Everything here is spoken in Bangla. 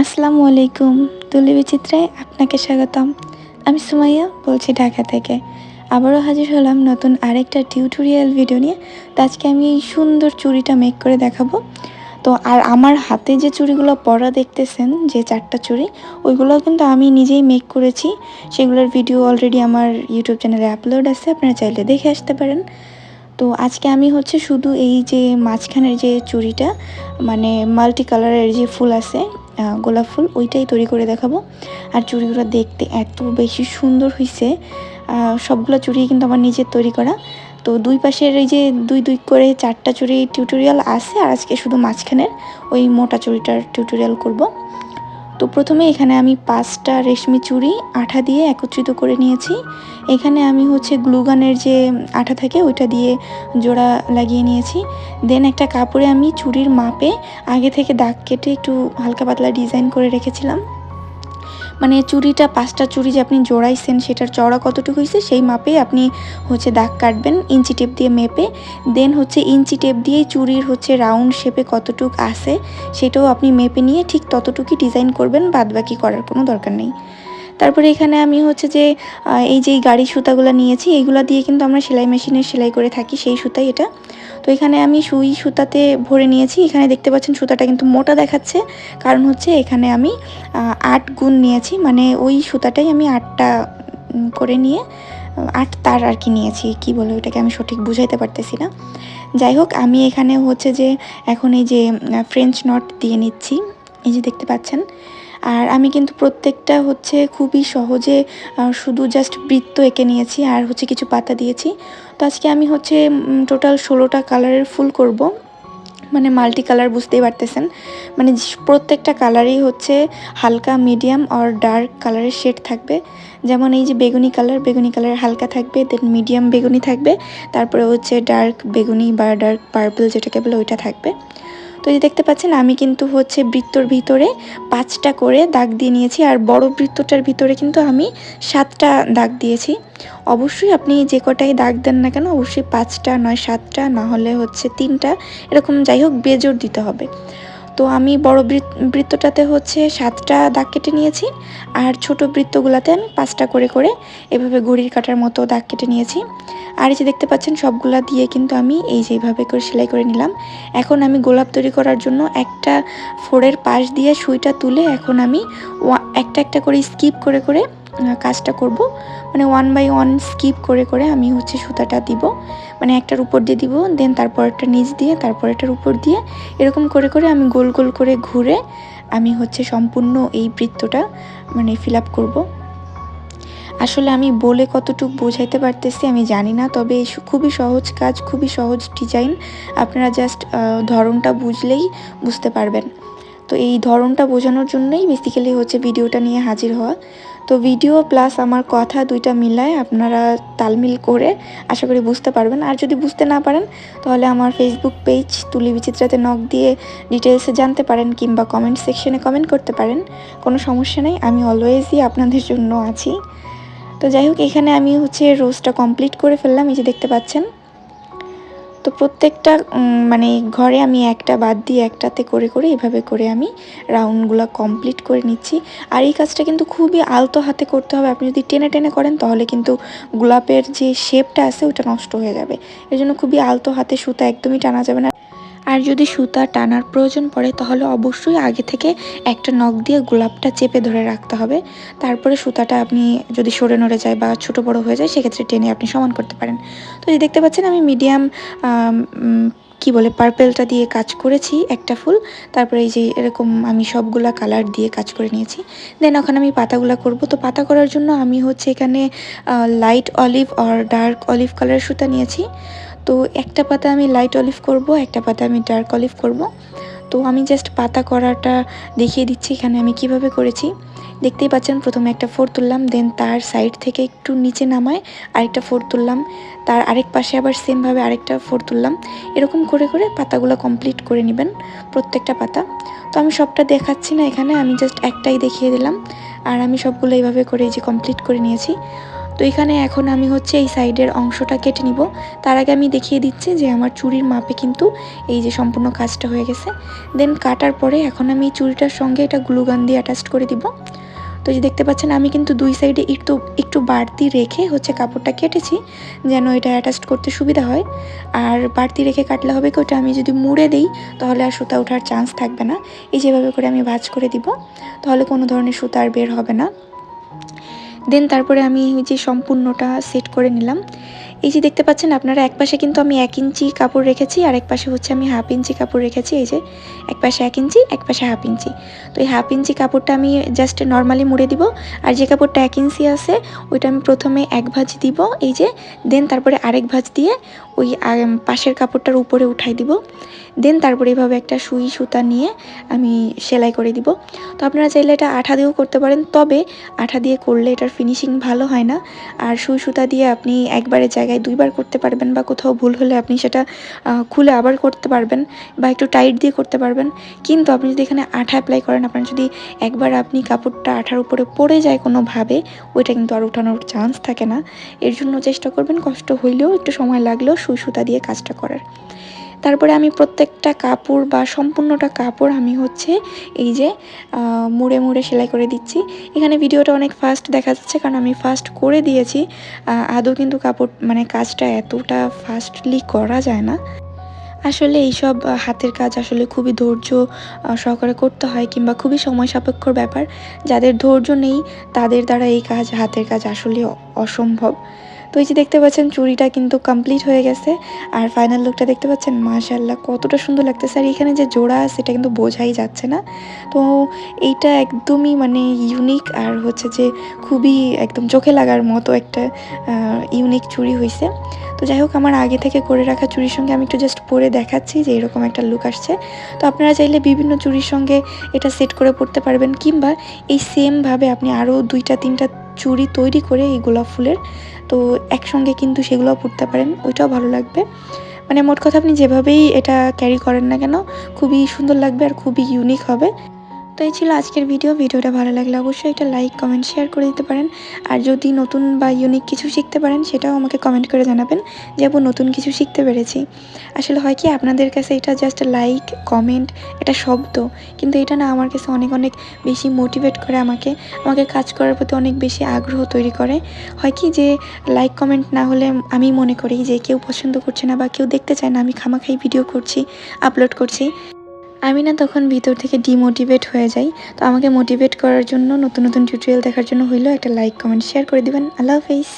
আসসালামু আলাইকুম। তুলি বিচিত্রায় আপনাকে স্বাগতম। আমি সুমাইয়া বলছি ঢাকা থেকে। আবারও হাজির হলাম নতুন আরেকটা টিউটোরিয়াল ভিডিও নিয়ে। তো আজকে আমি এই সুন্দর চুড়িটা মেক করে দেখাবো। তো আর আমার হাতে যে চুড়িগুলো পরা দেখতেছেন, যে 4টা চুড়ি, ওইগুলোও কিন্তু আমি নিজেই মেক করেছি। সেগুলোর ভিডিও অলরেডি আমার ইউটিউব চ্যানেলে আপলোড আছে, আপনারা চাইলে দেখে আসতে পারেন। তো আজকে আমি শুধু এই যে মাঝখানের যে চুড়িটা, মানে মাল্টি কালারের যে ফুল আছে, গোলাপ ফুল, ওইটাই তৈরি করে দেখাবো। আর চুড়িগুলো দেখতে এত বেশি সুন্দর হয়েছে। সবগুলো চুড়ি কিন্তু আমার নিজের তৈরি করা। তো দুই পাশের এই যে দুই দুই করে 4টা চুড়ি টিউটোরিয়াল আছে, আর আজকে শুধু মাঝখানের ওই মোটা চুড়িটার টিউটোরিয়াল করব। তো প্রথমে এখানে আমি 5টা রেশমি চুড়ি আঠা দিয়ে একত্রিত করে নিয়েছি। এখানে আমি গ্লুগানের যে আঠা থাকে ওইটা দিয়ে জোড়া লাগিয়ে নিয়েছি। দেন একটা কাপড়ে আমি চুড়ির মাপে আগে থেকে দাগ কেটে একটু হালকা পাতলা ডিজাইন করে রেখেছিলাম। মানে চুড়িটা 5টা চুড়ি যে আপনি জোড়াইছেন সেটার চওড়া কতটুকু হয়েছে সেই মাপে আপনি দাগ কাটবেন ইঞ্চি টেপ দিয়ে মেপে। দেন ইঞ্চি টেপ দিয়ে চুড়ির রাউন্ড শেপে কতটুক আছে সেটাও আপনি মেপে নিয়ে ঠিক ততটুকুই ডিজাইন করবেন, বাদবাকি করার কোনো দরকার নেই। তারপরে এখানে আমি এই যে গাড়ি সুতাগুলো নিয়েছি, এইগুলো দিয়ে কিন্তু আমরা সেলাই মেশিনে সেলাই করে থাকি, সেই সুতাই এটা। তো এখানে আমি সুই সুতাতে ভরে নিয়েছি। এখানে দেখতে পাচ্ছেন সুতাটা কিন্তু মোটা দেখাচ্ছে, কারণ এখানে আমি 8 গুণ নিয়েছি, মানে ওই সুতাটাই আমি 8টা করে নিয়ে 8 তার আর কি নিয়েছি। কি বলে ওটাকে আমি সঠিক বুঝাইতে পারতেছি না। যাই হোক, আমি এখানে এখন এই যে ফ্রেঞ্চ নট দিয়ে নিচ্ছি, এই যে দেখতে পাচ্ছেন। আর আমি কিন্তু প্রত্যেকটা খুবই সহজে শুধু জাস্ট বৃত্ত এঁকে নিয়েছি, আর কিছু পাতা দিয়েছি। তো আজকে আমি টোটাল 16টা কালারের ফুল করব, মানে মাল্টি কালার, বুঝতেই পারতেছেন। মানে প্রত্যেকটা কালারই হালকা, মিডিয়াম আর ডার্ক কালারের শেড থাকবে। যেমন এই যে বেগুনি কালারের হালকা থাকবে, দেন মিডিয়াম বেগুনি থাকবে, তারপরে ডার্ক বেগুনি বা ডার্ক পার্পল যেটাকে বলে ওইটা থাকবে। তো এই দেখতে পাচ্ছেন আমি কিন্তু বৃত্তর ভিতরে 5টা করে দাগ দিয়ে নিয়েছি, আর বড় বৃত্তটার ভিতরে কিন্তু আমি 7টা দাগ দিয়েছি। অবশ্যই আপনি যে কটাই দাগ দেন না কেন, অবশ্যই 5টা নয় 7টা, না হলে 3টা, এরকম যাই হোক বেজোড় দিতে হবে। তো আমি বড় বৃত্তটাতে 7টা দাগ কেটে নিয়েছি, আর ছোট বৃত্তগুলোতে আমি 5টা করে করে এভাবে ঘড়ির কাটার মতো দাগ কেটে নিয়েছি। আর এই যে দেখতে পাচ্ছেন সবগুলা দিয়ে কিন্তু আমি এই যে এইভাবে করে সেলাই করে নিলাম। এখন আমি গোলাপ তৈরি করার জন্য একটা ফোড়ের পাশ দিয়ে সুইটা তুলে এখন আমি একটা একটা করে স্কিপ করে করে কাজটা করব। মানে 1 বাই 1 স্কিপ করে করে আমি সুতাটা দিব, মানে একটার উপর দিয়ে দিব, দেন তারপর একটা নিচ দিয়ে, তারপর এটার উপর দিয়ে, এরকম করে করে আমি গোল গোল করে ঘুরে আমি সম্পূর্ণ এই বৃত্তটা মানে ফিল আপ করবো। আসলে আমি বলে কতটুকু বোঝাইতে পারতেছি আমি জানি না, তবে খুবই সহজ কাজ, খুবই সহজ ডিজাইন। আপনারা জাস্ট ধরনটা বুঝলেই বুঝতে পারবেন। তো এই ধরনটা বোঝানোর জন্যই বেসিক্যালি ভিডিওটা নিয়ে হাজির হওয়া। তো ভিডিও প্লাস আমার কথা দুইটা মিলায় আপনারা তালমিল করে আশা করি বুঝতে পারবেন। আর যদি বুঝতে না পারেন তাহলে আমার ফেসবুক পেজ তুলি বিচিত্রাতে নক দিয়ে ডিটেলসে জানতে পারেন, কিংবা কমেন্ট সেকশনে কমেন্ট করতে পারেন, কোনো সমস্যা নেই, আমি অলওয়েজই আপনাদের জন্য আছি। তো যাই হোক, এখানে আমি রোজটা কমপ্লিট করে ফেললাম, এই যে দেখতে পাচ্ছেন। তো প্রত্যেকটা মানে ঘরে আমি একটা বাদ দিয়ে একটাতে করে করে এভাবে করে আমি রাউন্ডগুলো কমপ্লিট করে নিচ্ছি। আর এই কাজটা কিন্তু খুবই আলতো হাতে করতে হবে। আপনি যদি টেনে টেনে করেন তাহলে কিন্তু গোলাপের যে শেপটা আছে ওটা নষ্ট হয়ে যাবে। এর জন্য খুবই আলতো হাতে, সুতা একদমই টানা যাবে না। আর যদি সুতা টানার প্রয়োজন পড়ে তাহলে অবশ্যই আগে থেকে একটা নখ দিয়ে গোলাপটা চেপে ধরে রাখতে হবে। তারপরে সুতাটা আপনি যদি সরে নড়ে যায় বা ছোট বড় হয়ে যায় সেক্ষেত্রে টেনে আপনি সমান করতে পারেন। তো এই দেখতে পাচ্ছেন আমি মিডিয়াম পার্পেলটা দিয়ে কাজ করেছি একটা ফুল। তারপরে এই যে এরকম আমি সবগুলা কালার দিয়ে কাজ করে নিয়েছি। দেন ওখানে আমি পাতাগুলা করব। তো পাতা করার জন্য আমি এখানে লাইট অলিভ আর ডার্ক অলিভ কালারের সুতা নিয়েছি। তো একটা পাতা আমি লাইট অলিভ করব, একটা পাতা আমি ডার্ক অলিভ করব। তো আমি জাস্ট পাতা করাটা দেখিয়ে দিচ্ছি এখানে আমি কিভাবে করেছি। দেখতেই পাচ্ছেন প্রথমে একটা ফোর তুললাম, দেন তার সাইড থেকে একটু নিচে নামায় আরেকটা ফোর তুললাম, তার আরেক পাশে আবার সেমভাবে আরেকটা ফোর তুললাম। এরকম করে করে পাতাগুলো কমপ্লিট করে নেবেন, প্রত্যেকটা পাতা। তো আমি সবটা দেখাচ্ছি না এখানে, আমি জাস্ট একটাই দেখিয়ে দিলাম। আর আমি সবগুলো এইভাবে করে এই যে কমপ্লিট করে নিয়েছি। তো এখানে এখন আমি হচ্ছে এই সাইডের অংশটা কেটে নিব। তার আগে আমি দেখিয়ে দিচ্ছি যে আমার চুড়ির মাপে কিন্তু এই যে সম্পূর্ণ কাজটা হয়ে গেছে। দেন কাটার পরে এখন আমি চুড়িটার সঙ্গে এটা গ্লুগান দিয়ে অ্যাটাচ করে দিব। তো যে দেখতে পাচ্ছেন আমি কিন্তু দুই সাইডে একটু বাড়তি রেখে হচ্ছে কাপড়টা কেটেছি, যেন এটা অ্যাটাচ করতে সুবিধা হয়। আর বাড়তি রেখে কাটলে হবে কি, ওটা আমি যদি মুড়ে দিই তাহলে আর সুতা ওঠার চান্স থাকবে না। এই যেভাবে করে আমি ভাঁজ করে দিব, তাহলে কোনো ধরনের সুতা আর বের হবে না। দেন তারপরে আমি ওই যে সম্পূর্ণটা সেট করে নিলাম। এই যে দেখতে পাচ্ছেন আপনারা, এক পাশে কিন্তু আমি 1 ইঞ্চি কাপড় রেখেছি আর এক পাশে হচ্ছে আমি 1/2 ইঞ্চি কাপড় রেখেছি। এই যে এক পাশে 1 ইঞ্চি, এক পাশে 1/2 ইঞ্চি। তো এই 1/2 ইঞ্চি কাপড়টা আমি জাস্ট নর্মালি মুড়ে দিব। আর যে কাপড়টা 1 ইঞ্চি আছে ওইটা আমি প্রথমে এক ভাঁজ দিব, এই যে। দেন তারপরে আরেক ভাঁজ দিয়ে ওই পাশের কাপড়টার উপরে উঠাই দিব। দেন তারপরে এইভাবে একটা সুই সুতা নিয়ে আমি সেলাই করে দিব। তো আপনারা চাইলে এটা আঠা দিয়েও করতে পারেন, তবে আঠা দিয়ে করলে এটার ফিনিশিং ভালো হয় না। আর সুই সুতা দিয়ে আপনি একবারের জায়গায় দুইবার করতে পারবেন, বা কোথাও ভুল হলে আপনি সেটা খুলে আবার করতে পারবেন, বা একটু টাইট দিয়ে করতে পারবেন। কিন্তু আপনি যদি এখানে আঠা অ্যাপ্লাই করেন, আপনার যদি একবার আপনি কাপড়টা আঠার উপরে পড়ে যায় কোনোভাবে, ওইটা কিন্তু আর উঠানোর চান্স থাকে না। এর জন্য চেষ্টা করবেন কষ্ট হইলেও, একটু সময় লাগলেও সুই সুতা দিয়ে কাজটা করার। তারপরে আমি প্রত্যেকটা কাপড় বা সম্পূর্ণটা কাপড় আমি হচ্ছে এই যে মুড়ে মুড়ে সেলাই করে দিচ্ছি। এখানে ভিডিওটা অনেক ফাস্ট দেখা যাচ্ছে, কারণ আমি ফাস্ট করে দিয়েছি। আদৌ কিন্তু কাপড় মানে কাজটা এতটা ফাস্টলি করা যায় না। আসলে এইসব হাতের কাজ আসলে খুবই ধৈর্য সহকারে করতে হয়, কিংবা খুবই সময় সাপেক্ষর ব্যাপার। যাদের ধৈর্য নেই তাদের দ্বারা এই কাজ, হাতের কাজ আসলে অসম্ভব। তো এই যে দেখতে পাচ্ছেন চুড়িটা কিন্তু কমপ্লিট হয়ে গেছে। আর ফাইনাল লুকটা দেখতে পাচ্ছেন, মাশাআল্লাহ কতটা সুন্দর লাগতেছে। আর এখানে যে জোড়া আছে এটা কিন্তু বোঝাই যাচ্ছে না। তো এইটা একদমই মানে ইউনিক, আর হচ্ছে যে খুবই একদম চোখে লাগার মতো একটা ইউনিক চুড়ি হয়েছে। তো যাই হোক, আমার আগে থেকে করে রাখা চুড়ির সঙ্গে আমি একটু জাস্ট পরে দেখাচ্ছি যে এরকম একটা লুক আসছে। তো আপনারা চাইলে বিভিন্ন চুড়ির সঙ্গে এটা সেট করে পরতে পারবেন, কিংবা এই সেমভাবে আপনি আরও 2-3টা চুড়ি তৈরি করে এই গোলাপ ফুলের, তো একসঙ্গে কিন্তু সেগুলোও পরতে পারেন, ওইটাও ভালো লাগবে। মানে মোট কথা আপনি যেভাবেই এটা ক্যারি করেন না কেন, খুবই সুন্দর লাগবে আর খুবই ইউনিক হবে। তো এই ছিল আজকের ভিডিওটা ভালো লাগলে অবশ্যই একটা লাইক, কমেন্ট, শেয়ার করে দিতে পারেন। আর যদি নতুন বা ইউনিক কিছু শিখতে পারেন সেটাও আমাকে কমেন্ট করে জানাবেন যে আপু নতুন কিছু শিখতে পেরেছি। আসলে হয় কি, আপনাদের কাছে এটা জাস্ট লাইক, কমেন্ট, এটা শব্দ, কিন্তু এটা না আমার কাছে অনেক অনেক বেশি মোটিভেট করে, আমাকে কাজ করার প্রতি অনেক বেশি আগ্রহ তৈরি করে। হয় কি যে লাইক কমেন্ট না হলে আমি মনে করি যে কেউ পছন্দ করছে না বা কেউ দেখতে চায় না, আমি খামাখাই ভিডিও করছি, আপলোড করছি, আমি না তখন ভিতর থেকে ডিমোটিভেট হয়ে যাই। তো আমাকে মোটিভেট করার জন্য, নতুন নতুন টিউটোরিয়াল দেখার জন্য হইলেও একটা লাইক, কমেন্ট, শেয়ার করে দিবেন। আল্লাহ হাফেজ।